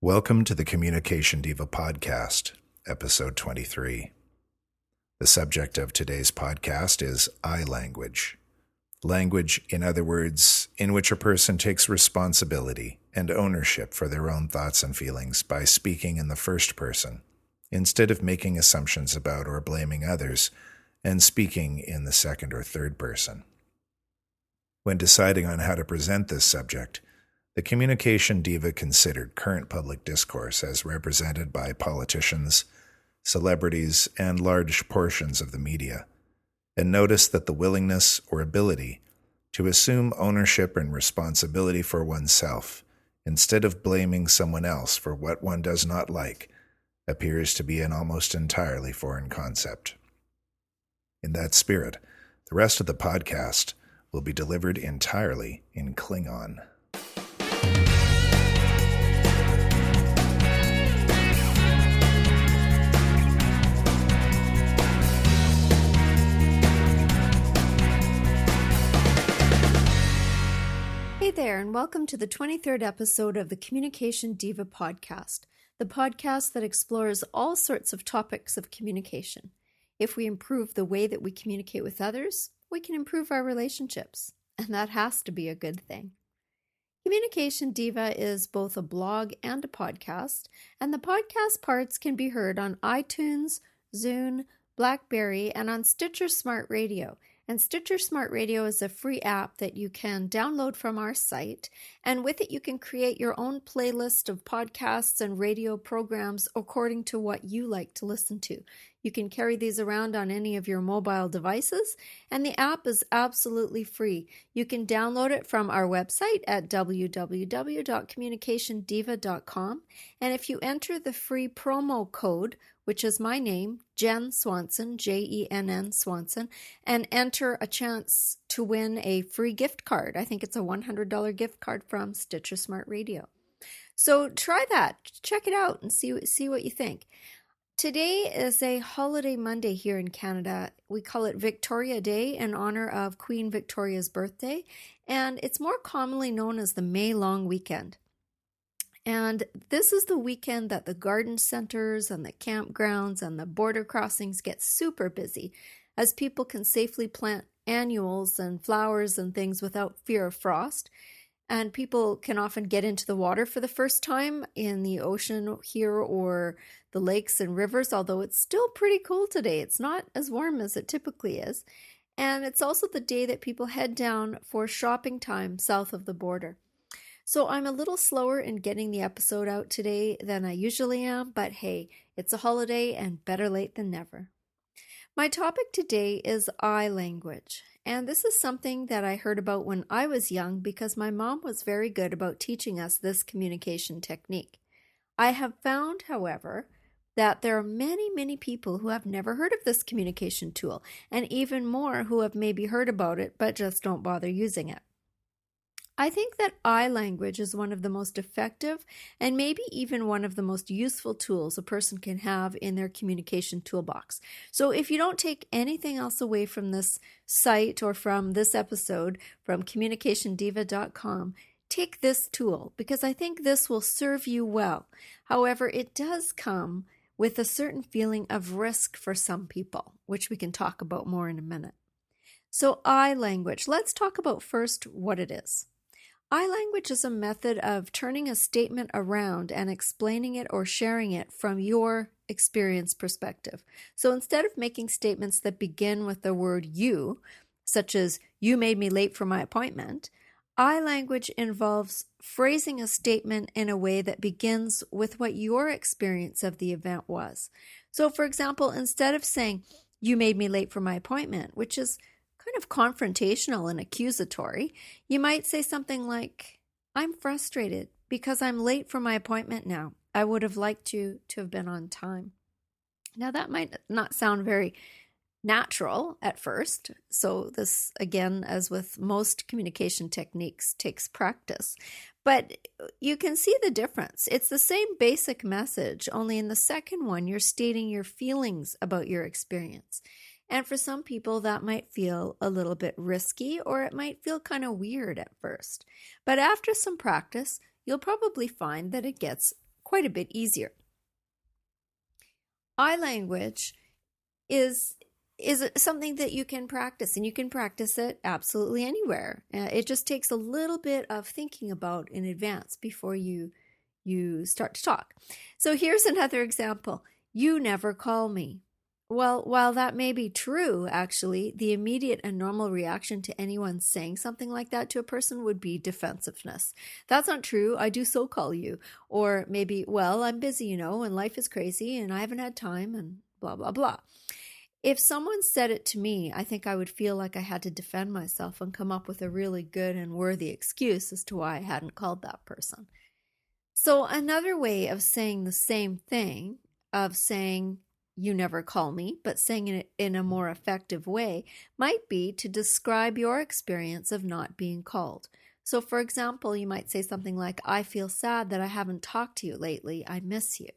Welcome to the Communication Diva Podcast, Episode 23. The subject of today's podcast is I language. Language, in other words, in which a person takes responsibility and ownership for their own thoughts and feelings by speaking in the first person, instead of making assumptions about or blaming others and speaking in the second or third person. When deciding on how to present this subject, the Communication Diva considered current public discourse as represented by politicians, celebrities, and large portions of the media, and noticed that the willingness or ability to assume ownership and responsibility for oneself, instead of blaming someone else for what one does not like, appears to be an almost entirely foreign concept. In that spirit, the rest of the podcast will be delivered entirely in Klingon. Hey there, and welcome to the 23rd episode of the Communication Diva podcast, the podcast that explores all sorts of topics of communication. If we improve the way that we communicate with others, we can improve our relationships, and that has to be a good thing. Communication Diva is both a blog and a podcast, and the podcast parts can be heard on iTunes, Zune, BlackBerry, and on Stitcher Smart Radio. And Stitcher Smart Radio is a free app that you can download from our site, and with it you can create your own playlist of podcasts and radio programs according to what you like to listen to. You can carry these around on any of your mobile devices, and the app is absolutely free. You can download it from our website at www.communicationdiva.com, and if you enter the free promo code, which is my name, Jenn Swanson, Jenn Swanson, and enter a chance to win a free gift card. I think it's a $100 gift card from Stitcher Smart Radio. So try that. Check it out and see what you think. Today is a holiday Monday here in Canada. We call it Victoria Day in honor of Queen Victoria's birthday, and it's more commonly known as the May Long Weekend. And this is the weekend that the garden centers and the campgrounds and the border crossings get super busy, as people can safely plant annuals and flowers and things without fear of frost. And people can often get into the water for the first time in the ocean here or the lakes and rivers, although it's still pretty cool today. It's not as warm as it typically is. And it's also the day that people head down for shopping time south of the border. So I'm a little slower in getting the episode out today than I usually am, but hey, it's a holiday and better late than never. My topic today is I language, and this is something that I heard about when I was young because my mom was very good about teaching us this communication technique. I have found, however, that there are many people who have never heard of this communication tool, and even more who have maybe heard about it but just don't bother using it. I think that I language is one of the most effective and maybe even one of the most useful tools a person can have in their communication toolbox. So if you don't take anything else away from this site or from this episode from communicationdiva.com, take this tool because I think this will serve you well. However, it does come with a certain feeling of risk for some people, which we can talk about more in a minute. So I language, let's talk about first what it is. I language is a method of turning a statement around and explaining it or sharing it from your experience perspective. So instead of making statements that begin with the word you, such as you made me late for my appointment, I language involves phrasing a statement in a way that begins with what your experience of the event was. So for example, instead of saying you made me late for my appointment, which is kind of confrontational and accusatory, you might say something like, I'm frustrated because I'm late for my appointment now. I would have liked you to have been on time. Now that might not sound very natural at first. So this, again, as with most communication techniques, takes practice. But you can see the difference. It's the same basic message, only in the second one, you're stating your feelings about your experience. And for some people, that might feel a little bit risky, or it might feel kind of weird at first. But after some practice, you'll probably find that it gets quite a bit easier. I language is something that you can practice, and you can practice it absolutely anywhere. It just takes a little bit of thinking about in advance before you start to talk. So here's another example. You never call me. Well, while that may be true, actually, the immediate and normal reaction to anyone saying something like that to a person would be defensiveness. That's not true. I do so call you. Or maybe, well, I'm busy, and life is crazy and I haven't had time and blah, blah, blah. If someone said it to me, I think I would feel like I had to defend myself and come up with a really good and worthy excuse as to why I hadn't called that person. So another way of saying the same thing, of saying you never call me, but saying it in a more effective way, might be to describe your experience of not being called. So for example, you might say something like, I feel sad that I haven't talked to you lately. I miss you.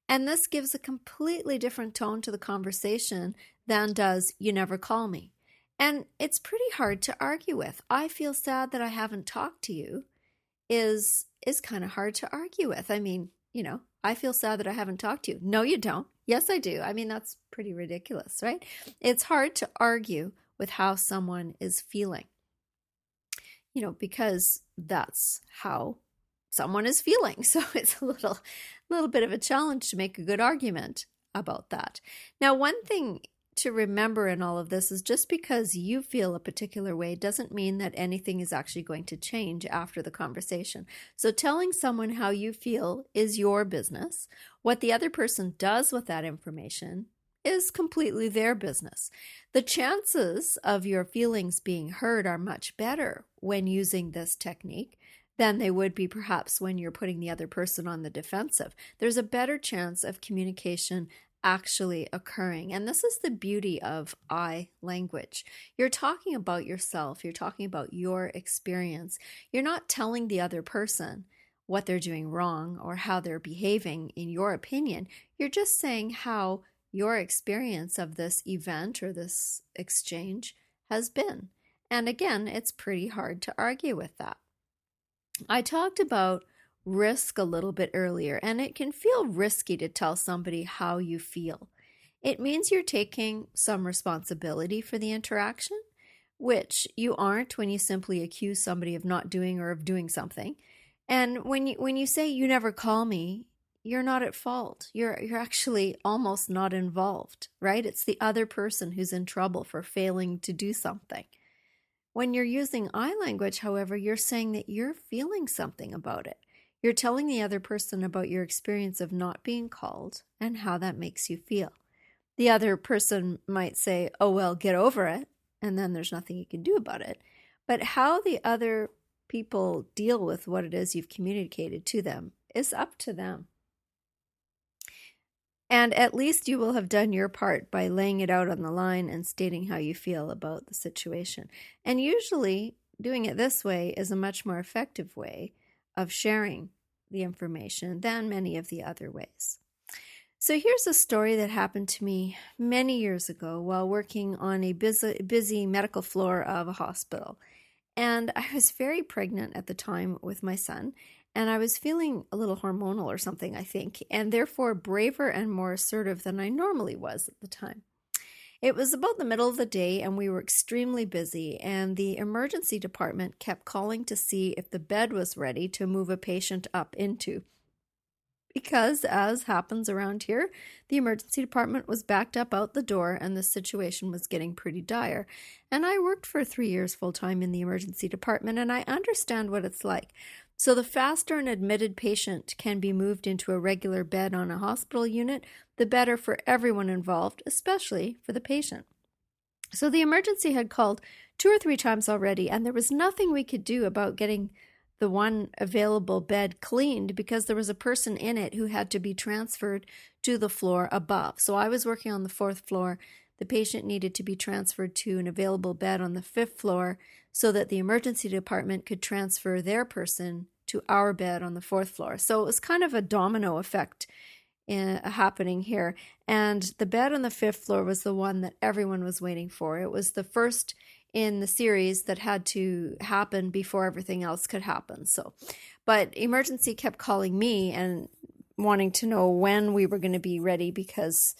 And this gives a completely different tone to the conversation than does you never call me. And it's pretty hard to argue with. I feel sad that I haven't talked to you is kind of hard to argue with. I mean, I feel sad that I haven't talked to you. No, you don't. Yes, I do. I mean, that's pretty ridiculous, right? It's hard to argue with how someone is feeling, because that's how someone is feeling. So it's a little bit of a challenge to make a good argument about that. Now, one thing to remember in all of this is just because you feel a particular way doesn't mean that anything is actually going to change after the conversation. So telling someone how you feel is your business. What the other person does with that information is completely their business. The chances of your feelings being heard are much better when using this technique than they would be perhaps when you're putting the other person on the defensive. There's a better chance of communication actually occurring. And this is the beauty of I language. You're talking about yourself. You're talking about your experience. You're not telling the other person what they're doing wrong or how they're behaving in your opinion. You're just saying how your experience of this event or this exchange has been. And again, it's pretty hard to argue with that. I talked about risk a little bit earlier, and it can feel risky to tell somebody how you feel. It means you're taking some responsibility for the interaction, which you aren't when you simply accuse somebody of not doing or of doing something. And when you say you never call me, you're not at fault. You're actually almost not involved, right? It's the other person who's in trouble for failing to do something. When you're using I language, however, you're saying that you're feeling something about it. You're telling the other person about your experience of not being called and how that makes you feel. The other person might say, oh, well, get over it, and then there's nothing you can do about it. But how the other people deal with what it is you've communicated to them is up to them. And at least you will have done your part by laying it out on the line and stating how you feel about the situation. And usually doing it this way is a much more effective way of sharing the information than many of the other ways. So here's a story that happened to me many years ago while working on a busy medical floor of a hospital. And I was very pregnant at the time with my son, and I was feeling a little hormonal or something, I think, and therefore braver and more assertive than I normally was at the time. It was about the middle of the day, and we were extremely busy, and the emergency department kept calling to see if the bed was ready to move a patient up into. Because, as happens around here, the emergency department was backed up out the door, and the situation was getting pretty dire. And I worked for 3 years full-time in the emergency department, and I understand what it's like. So the faster an admitted patient can be moved into a regular bed on a hospital unit, the better for everyone involved, especially for the patient. So the emergency had called 2 or 3 times already, and there was nothing we could do about getting the one available bed cleaned because there was a person in it who had to be transferred to the floor above. So I was working on the 4th floor. The patient needed to be transferred to an available bed on the 5th floor so that the emergency department could transfer their person to our bed on the 4th floor. So it was kind of a domino effect happening here. And the bed on the 5th floor was the one that everyone was waiting for. It was the first in the series that had to happen before everything else could happen. But emergency kept calling me, and wanting to know when we were going to be ready because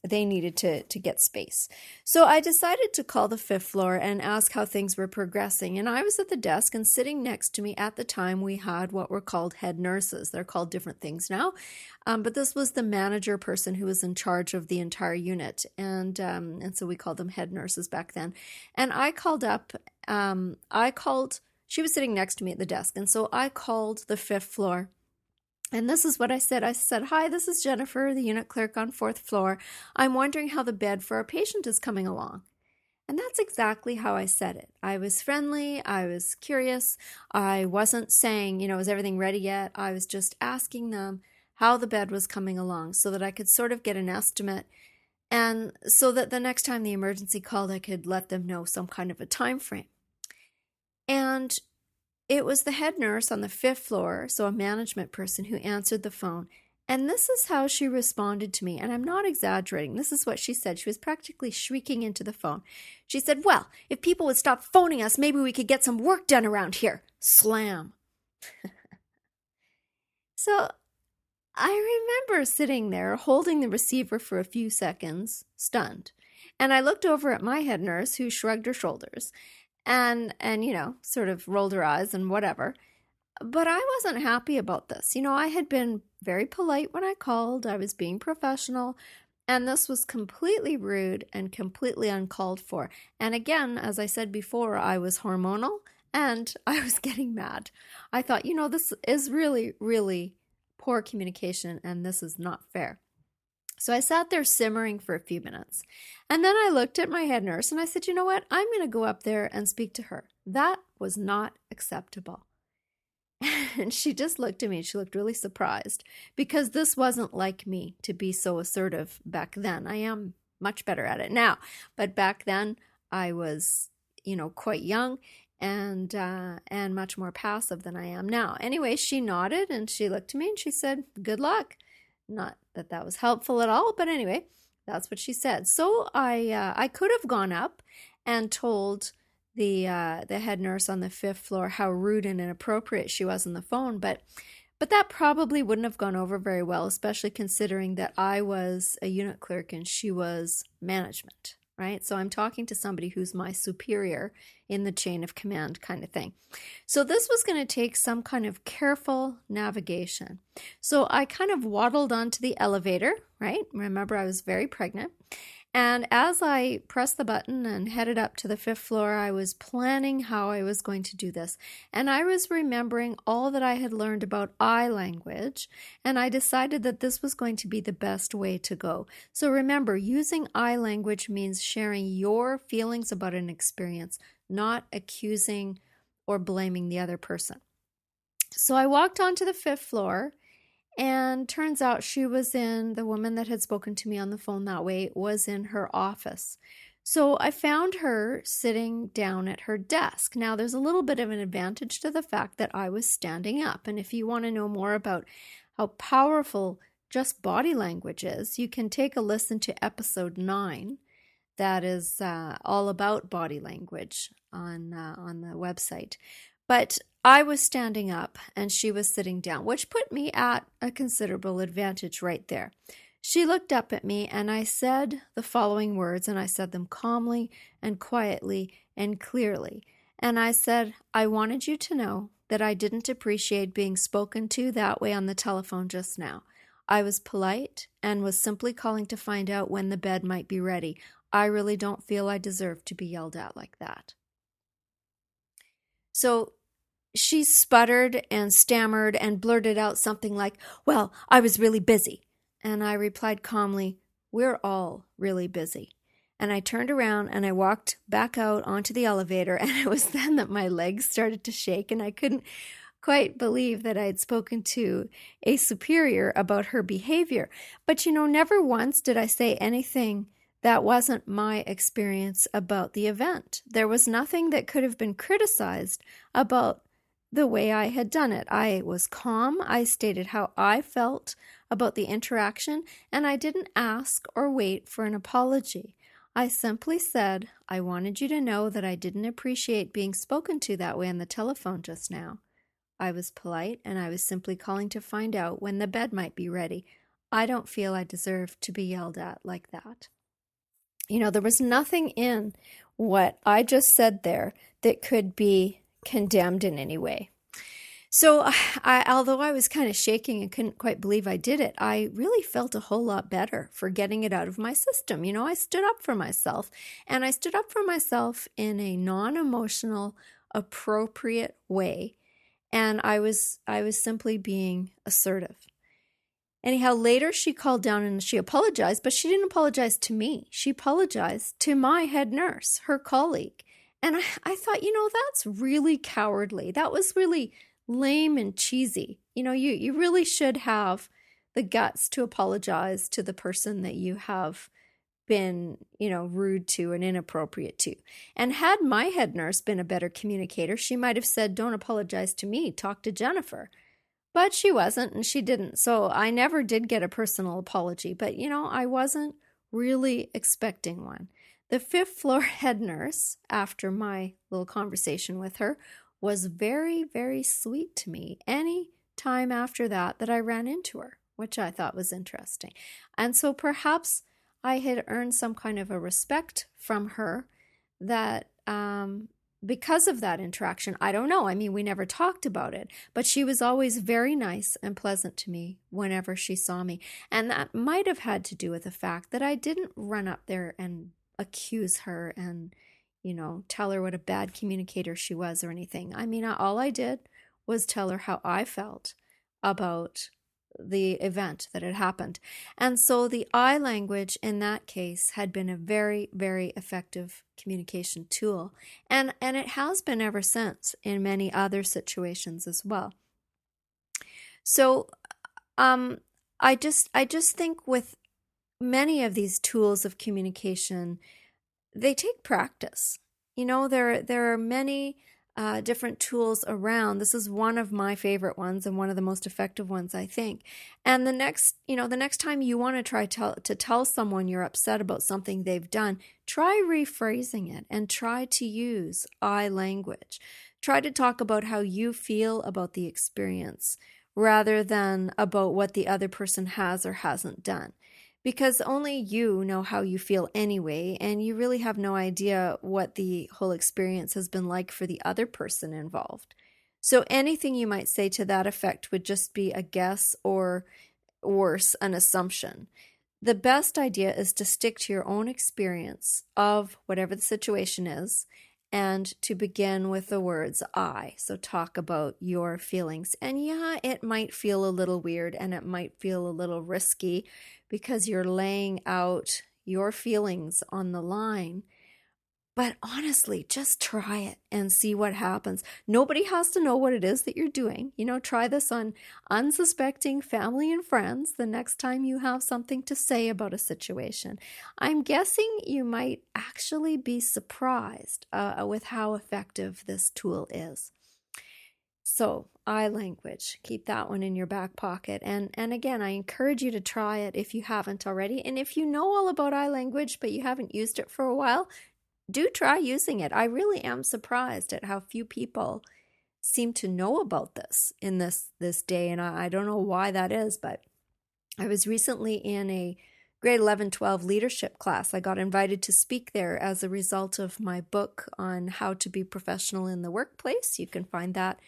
they needed to get space. So I decided to call the 5th floor and ask how things were progressing. And I was at the desk, and sitting next to me at the time, we had what were called head nurses. They're called different things now. But this was the manager person who was in charge of the entire unit. And so we called them head nurses back then. And I called up, she was sitting next to me at the desk. And so I called the 5th floor. And this is what I said. I said, "Hi, this is Jennifer, the unit clerk on 4th floor. I'm wondering how the bed for our patient is coming along." And that's exactly how I said it. I was friendly. I was curious. I wasn't saying, is everything ready yet? I was just asking them how the bed was coming along so that I could sort of get an estimate, and so that the next time the emergency called, I could let them know some kind of a time frame. And it was the head nurse on the 5th floor, so a management person, who answered the phone. And this is how she responded to me. And I'm not exaggerating. This is what she said. She was practically shrieking into the phone. She said, "Well, if people would stop phoning us, maybe we could get some work done around here." Slam. So I remember sitting there holding the receiver for a few seconds, stunned. And I looked over at my head nurse, who shrugged her shoulders and sort of rolled her eyes and whatever. But I wasn't happy about this. I had been very polite when I called. I was being professional. And this was completely rude and completely uncalled for. And again, as I said before, I was hormonal and I was getting mad. I thought, this is really, really poor communication, and this is not fair. So I sat there simmering for a few minutes. And then I looked at my head nurse and I said, "You know what? I'm going to go up there and speak to her. That was not acceptable." And she just looked at me and she looked really surprised, because this wasn't like me to be so assertive back then. I am much better at it now. But back then I was, quite young and much more passive than I am now. Anyway, she nodded and she looked at me and she said, "Good luck." Not that that was helpful at all, but anyway, that's what she said. So I could have gone up and told the head nurse on the 5th floor how rude and inappropriate she was on the phone, but that probably wouldn't have gone over very well, especially considering that I was a unit clerk and she was management, right? So I'm talking to somebody who's my superior in the chain of command kind of thing. So this was going to take some kind of careful navigation. So I kind of waddled onto the elevator, right? Remember, I was very pregnant. And as I pressed the button and headed up to the 5th floor, I was planning how I was going to do this. And I was remembering all that I had learned about eye language, and I decided that this was going to be the best way to go. So remember, using eye language means sharing your feelings about an experience, not accusing or blaming the other person. So I walked onto the 5th floor, and turns out the woman that had spoken to me on the phone that way was in her office. So I found her sitting down at her desk. Now, there's a little bit of an advantage to the fact that I was standing up. And if you want to know more about how powerful just body language is, you can take a listen to episode 9. That is all about body language on the website. But I was standing up and she was sitting down, which put me at a considerable advantage right there. She looked up at me and I said the following words, and I said them calmly and quietly and clearly. And I said, "I wanted you to know that I didn't appreciate being spoken to that way on the telephone just now. I was polite and was simply calling to find out when the bed might be ready. I really don't feel I deserve to be yelled at like that." So she sputtered and stammered and blurted out something like, "Well, I was really busy." And I replied calmly, "We're all really busy." And I turned around and I walked back out onto the elevator, and it was then that my legs started to shake and I couldn't quite believe that I had spoken to a superior about her behavior. But never once did I say anything that wasn't my experience about the event. There was nothing that could have been criticized about the way I had done it. I was calm. I stated how I felt about the interaction, and I didn't ask or wait for an apology. I simply said, "I wanted you to know that I didn't appreciate being spoken to that way on the telephone just now. I was polite, and I was simply calling to find out when the bed might be ready. I don't feel I deserve to be yelled at like that. There was nothing in what I just said there that could be condemned in any way. So although I was kind of shaking and couldn't quite believe I did it, I really felt a whole lot better for getting it out of my system. I stood up for myself, and I stood up for myself in a non-emotional, appropriate way. And I was simply being assertive. Anyhow, later she called down and she apologized, but she didn't apologize to me. She apologized to my head nurse, her colleague. And I thought, that's really cowardly. That was really lame and cheesy. You really should have the guts to apologize to the person that you have been, rude to and inappropriate to. And had my head nurse been a better communicator, she might have said, don't apologize to me, talk to Jennifer. But she wasn't, and she didn't. So I never did get a personal apology. But, I wasn't really expecting one. The fifth floor head nurse, after my little conversation with her, was very, very sweet to me any time after that I ran into her, which I thought was interesting. And so perhaps I had earned some kind of a respect from her that because of that interaction. I don't know. I mean, we never talked about it, but she was always very nice and pleasant to me whenever she saw me. And that might have had to do with the fact that I didn't run up there and accuse her and tell her what a bad communicator she was or anything. I mean, all I did was tell her how I felt about the event that had happened. And so the I language in that case had been a very, very effective communication tool. And it has been ever since in many other situations as well. So I just think with many of these tools of communication, they take practice. There are many different tools around. This is one of my favorite ones and one of the most effective ones, I think. And the next time you want to try to tell someone you're upset about something they've done, try rephrasing it and try to use I language. Try to talk about how you feel about the experience rather than about what the other person has or hasn't done. Because only you know how you feel anyway, and you really have no idea what the whole experience has been like for the other person involved. So anything you might say to that effect would just be a guess or worse, an assumption. The best idea is to stick to your own experience of whatever the situation is and to begin with the words I. So talk about your feelings. And yeah, it might feel a little weird and it might feel a little risky because you're laying out your feelings on the line. But honestly, just try it and see what happens. Nobody has to know what it is that you're doing. Try this on unsuspecting family and friends the next time you have something to say about a situation. I'm guessing you might actually be surprised with how effective this tool is. So, I language, keep that one in your back pocket. And again, I encourage you to try it if you haven't already. And if you know all about I language, but you haven't used it for a while, do try using it. I really am surprised at how few people seem to know about this in this day. And I don't know why that is, but I was recently in a grade 11-12 leadership class. I got invited to speak there as a result of my book on how to be professional in the workplace. You can find that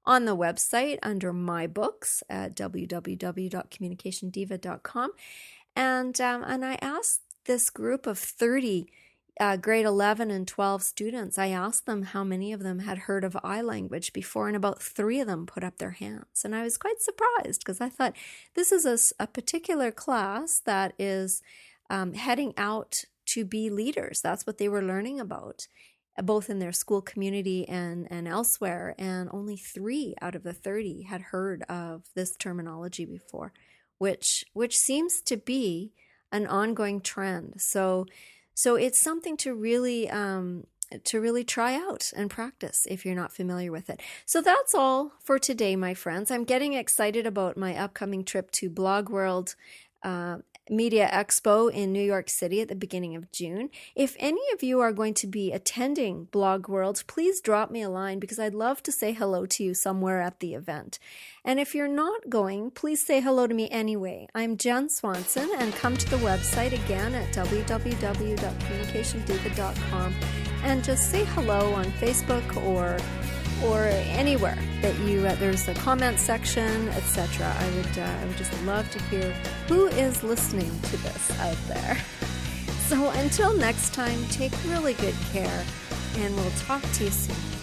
on the website under my books at www.communicationdiva.com. And I asked this group of 30 grade 11 and 12 students, I asked them how many of them had heard of I language before, and about 3 of them put up their hands. And I was quite surprised because I thought this is a particular class that is heading out to be leaders. That's what they were learning about, both in their school community and elsewhere. And only 3 out of the 30 had heard of this terminology before, which seems to be an ongoing trend. So it's something to really try out and practice if you're not familiar with it. So that's all for today, my friends. I'm getting excited about my upcoming trip to Blog World Media Expo in New York City at the beginning of June. If any of you are going to be attending Blog World, please drop me a line because I'd love to say hello to you somewhere at the event. And if you're not going, please say hello to me anyway. I'm Jenn Swanson, and come to the website again at www.communicationsdiva.com and just say hello on Facebook or anywhere that there's a comment section, etc. I would just love to hear who is listening to this out there. So until next time, take really good care, and we'll talk to you soon.